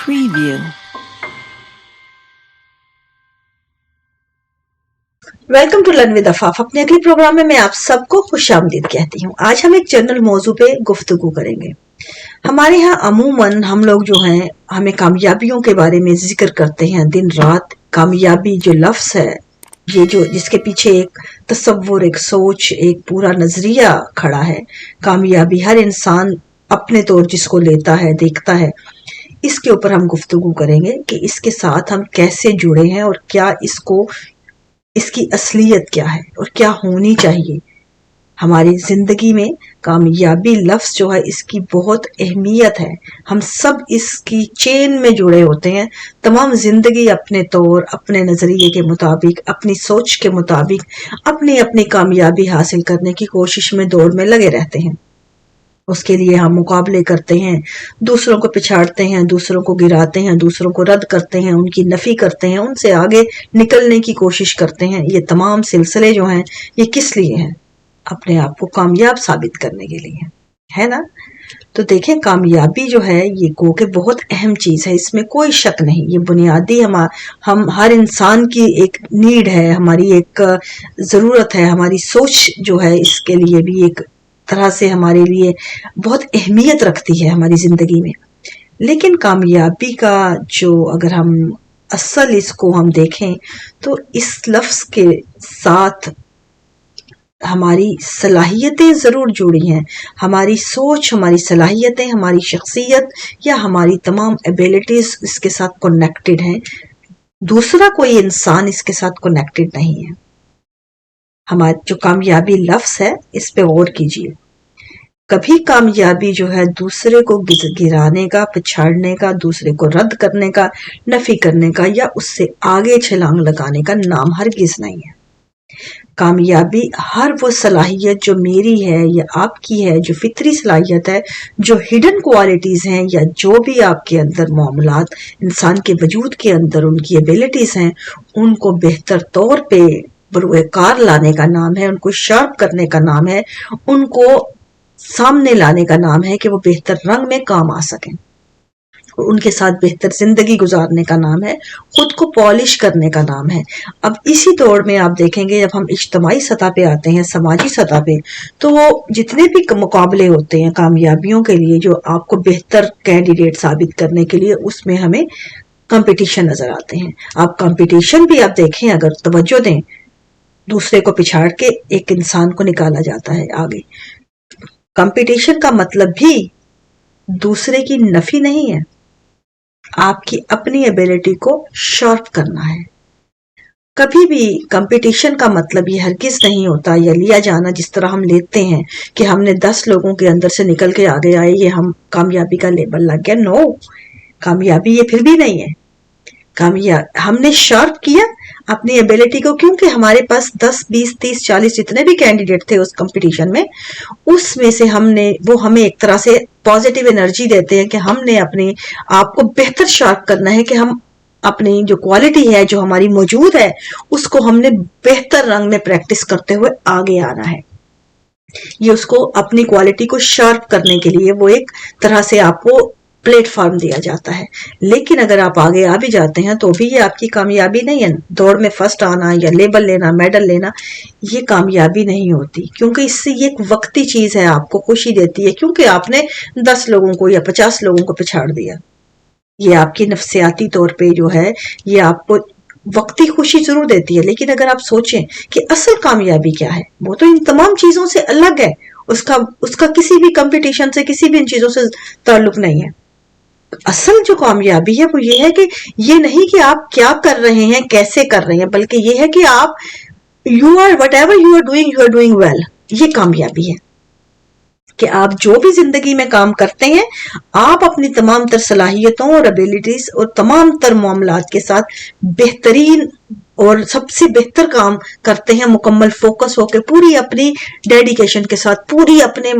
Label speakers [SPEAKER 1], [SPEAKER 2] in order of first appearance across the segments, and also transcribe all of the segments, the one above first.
[SPEAKER 1] Preview.
[SPEAKER 2] Welcome to learn with Afaf. अपने अगले programme में मैं आप सबको खुशामदीद कहती हूँ। आज हम एक जनरल मौजू पे गुफ्तगू करेंगे। हमारे यहाँ अमूमन हम लोग जो हैं हमें कामयाबियों के बारे में जिक्र करते हैं दिन रात। कामयाबी जो लफ्ज़ है ये जो जिसके पीछे एक तसव्वुर, एक सोच, एक पूरा नजरिया खड़ा है। कामयाबी हर इंसान अपने तौर जिसको लेता है, देखता है, इसके ऊपर हम गुफ्तगू करेंगे कि इसके साथ हम कैसे जुड़े हैं और क्या इसकी असलियत क्या है और क्या होनी चाहिए हमारी जिंदगी में। कामयाबी लफ्ज़ जो है इसकी बहुत अहमियत है। हम सब इसकी चेन में जुड़े होते हैं। तमाम जिंदगी अपने तौर, अपने नज़रिए के मुताबिक, अपनी सोच के मुताबिक अपनी अपनी कामयाबी हासिल करने की कोशिश में, दौड़ में लगे रहते हैं। उसके लिए हम मुकाबले करते हैं, दूसरों को पिछाड़ते हैं, दूसरों को गिराते हैं, दूसरों को रद्द करते हैं, उनकी नफ़ी करते हैं, उनसे आगे निकलने की कोशिश करते हैं। ये तमाम सिलसिले जो हैं ये किस लिए हैं? अपने आप को कामयाब साबित करने के लिए, है ना। तो देखें, कामयाबी जो है ये गो के बहुत अहम चीज़ है, इसमें कोई शक नहीं। ये बुनियादी हम हर इंसान की एक नीड है, हमारी एक ज़रूरत है। हमारी सोच जो है इसके लिए भी एक तरह से हमारे लिए बहुत अहमियत रखती है हमारी ज़िंदगी में। लेकिन कामयाबी का जो अगर हम असल इसको हम देखें तो इस लफ्ज़ के साथ हमारी सलाहियतें ज़रूर जुड़ी हैं। हमारी सोच, हमारी सलाहियतें, हमारी शख्सियत या हमारी तमाम एबिलिटीज़ इसके साथ कनेक्टेड हैं। दूसरा कोई इंसान इसके साथ कनेक्टेड नहीं है। हमारी जो कामयाबी लफ्ज़ है इस पे गौर कीजिए। कभी कामयाबी जो है दूसरे को गिराने का, पिछाड़ने का, दूसरे को रद्द करने का, नफ़ी करने का या उससे आगे छलांग लगाने का नाम हरगिज़ नहीं है। कामयाबी हर वो सलाहियत जो मेरी है या आपकी है, जो फितरी सलाहियत है, जो हिडन क्वालिटीज़ हैं या जो भी आपके अंदर मामलात इंसान के वजूद के अंदर उनकी एबिलिटीज़ हैं, उनको बेहतर तौर पे बरूएकार लाने का नाम है, उनको शार्प करने का नाम है, उनको सामने लाने का नाम है कि वो बेहतर रंग में काम आ सकें और उनके साथ बेहतर जिंदगी गुजारने का नाम है, खुद को पॉलिश करने का नाम है। अब इसी दौर में आप देखेंगे जब हम इज्तिमाई सतह पे आते हैं, समाजी सतह पे, तो वो जितने भी मुकाबले होते हैं कामयाबियों के लिए, जो आपको बेहतर कैंडिडेट साबित करने के लिए, उसमें हमें कंपटीशन नजर आते हैं। आप कंपटीशन भी आप देखें, अगर तवज्जो दें, दूसरे को पिछाड़ के एक इंसान को निकाला जाता है आगे। कंपटीशन का मतलब भी दूसरे की नफी नहीं है, आपकी अपनी एबिलिटी को शार्प करना है। कभी भी कंपटीशन का मतलब ये हरगिज नहीं होता या लिया जाना जिस तरह हम लेते हैं कि हमने 10 लोगों के अंदर से निकल के आगे आए, ये हम कामयाबी का लेबल लग गया। नो, कामयाबी ये फिर भी नहीं है। हमने शार्प किया अपनी एबिलिटी को, क्योंकि हमारे पास 10, 20, 30, 40 जितने भी कैंडिडेट थे उस कंपटीशन में, उसमें से वो हमें एक तरह से पॉजिटिव एनर्जी देते हैं कि हमने अपने आप को बेहतर शार्प करना है, कि हम अपनी जो क्वालिटी है जो हमारी मौजूद है उसको हमने बेहतर रंग में प्रैक्टिस करते हुए आगे आना है। ये उसको अपनी क्वालिटी को शार्प करने के लिए वो एक तरह से आपको प्लेटफॉर्म दिया जाता है। लेकिन अगर आप आगे आ भी जाते हैं तो भी ये आपकी कामयाबी नहीं है। दौड़ में फर्स्ट आना या लेबल लेना, मेडल लेना, ये कामयाबी नहीं होती, क्योंकि इससे ये एक वक्ती चीज है, आपको खुशी देती है क्योंकि आपने 10 लोगों को या 50 लोगों को पिछाड़ दिया। ये आपकी नफ्सियाती तौर पे जो है ये आपको वक्ती खुशी जरूर देती है। लेकिन अगर आप सोचें कि असल कामयाबी क्या है, वो तो इन तमाम चीजों से अलग है। उसका किसी भी कंपटीशन से, किसी भी इन चीजों से ताल्लुक नहीं है। असल जो कामयाबी है वो ये है कि ये नहीं कि आप क्या कर रहे हैं, कैसे कर रहे हैं, बल्कि ये है कि आप whatever you are doing well। ये कामयाबी है कि आप जो भी जिंदगी में काम करते हैं, आप अपनी तमाम तर सलाहियतों और एबिलिटीज और तमाम तर मामलात के साथ बेहतरीन और सबसे बेहतर काम करते हैं, मुकम्मल फोकस होकर, पूरी अपनी डेडिकेशन के साथ, पूरी अपने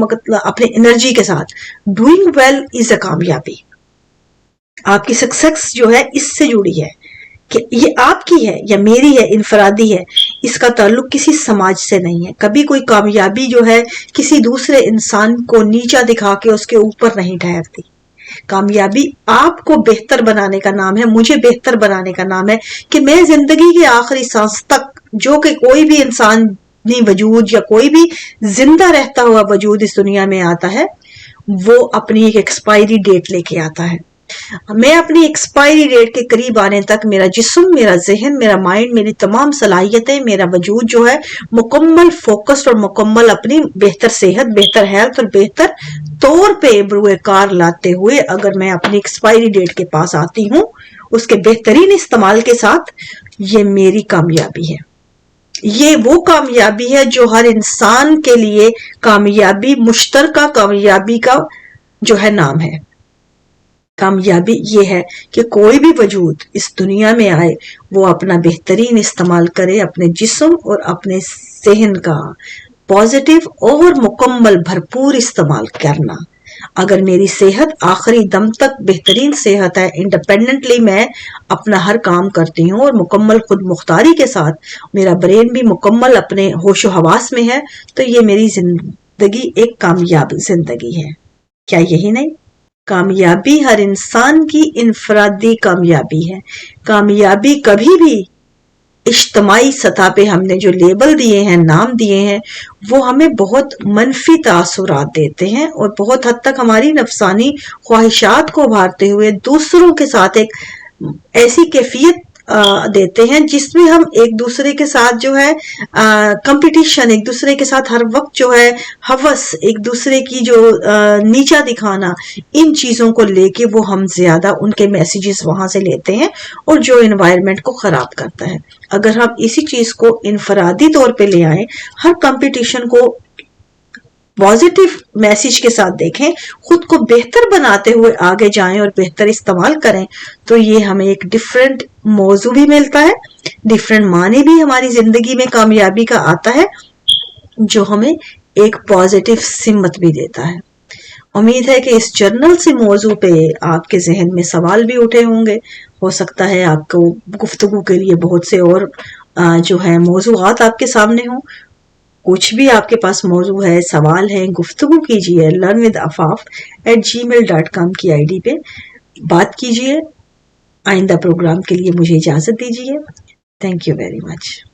[SPEAKER 2] एनर्जी के साथ। डूइंग वेल इज अ कामयाबी। आपकी सक्सेस जो है इससे जुड़ी है कि ये आपकी है या मेरी है, इनफरादी है। इसका ताल्लुक किसी समाज से नहीं है। कभी कोई कामयाबी जो है किसी दूसरे इंसान को नीचा दिखा के उसके ऊपर नहीं ठहरती। कामयाबी आपको बेहतर बनाने का नाम है, मुझे बेहतर बनाने का नाम है कि मैं जिंदगी के आखिरी सांस तक, जो कि कोई भी इंसानी वजूद या कोई भी जिंदा रहता हुआ वजूद इस दुनिया में आता है, वो अपनी एक एक्सपायरी डेट लेके आता है। मैं अपनी एक्सपायरी डेट के करीब आने तक मेरा जिस्म, मेरा जहन, मेरा माइंड, मेरी तमाम सलाहियतें, मेरा वजूद जो है मुकम्मल फोकस्ड और मुकम्मल अपनी बेहतर सेहत, बेहतर हेल्थ और बेहतर तौर पे बरूए कार लाते हुए अगर मैं अपनी एक्सपायरी डेट के पास आती हूँ उसके बेहतरीन इस्तेमाल के साथ, ये मेरी कामयाबी है। ये वो कामयाबी है जो हर इंसान के लिए कामयाबी, मुश्तरका कामयाबी का जो है नाम है। कामयाबी ये है कि कोई भी वजूद इस दुनिया में आए वो अपना बेहतरीन इस्तेमाल करे, अपने जिस्म और अपने ज़हन का पॉजिटिव और मुकम्मल भरपूर इस्तेमाल करना। अगर मेरी सेहत आखिरी दम तक बेहतरीन सेहत है, इंडिपेंडेंटली मैं अपना हर काम करती हूँ और मुकम्मल खुद मुख्तारी के साथ, मेरा ब्रेन भी मुकम्मल अपने होशो हवास में है, तो ये मेरी जिंदगी एक कामयाब जिंदगी है। क्या यही नहीं? कामयाबी हर इंसान की इनफरादी कामयाबी है। कामयाबी कभी भी इज्तमाई सतह पे हमने जो लेबल दिए हैं, नाम दिए हैं, वो हमें बहुत मनफी तासुरात देते हैं और बहुत हद तक हमारी नफसानी ख्वाहिशात को उभारते हुए दूसरों के साथ एक ऐसी कैफियत देते हैं जिसमें हम एक दूसरे के साथ जो है कंपटीशन, एक दूसरे के साथ हर वक्त जो है हवस, एक दूसरे की जो नीचा दिखाना, इन चीज़ों को लेके वो हम ज़्यादा उनके मैसेजेस वहाँ से लेते हैं और जो एनवायरनमेंट को ख़राब करता है। अगर हम इसी चीज़ को इनफरादी तौर पे ले आए, हर कंपटीशन को पॉजिटिव मैसेज के साथ देखें, खुद को बेहतर बनाते हुए आगे जाएं और बेहतर इस्तेमाल करें, तो ये हमें एक डिफरेंट मौजू भी मिलता है, डिफरेंट माने भी हमारी जिंदगी में कामयाबी का आता है, जो हमें एक पॉजिटिव सिमत भी देता है। उम्मीद है कि इस जर्नल से मौजू पे आपके जहन में सवाल भी उठे होंगे। हो सकता है आपको गुफ्तगू के लिए बहुत से और जो है मौजूआत आपके सामने हों। कुछ भी आपके पास मौजू है, सवाल है, गुफ्तगू कीजिए learnwithafaf@gmail.com की आईडी पे बात कीजिए। आइंदा प्रोग्राम के लिए मुझे इजाज़त दीजिए। Thank you very much.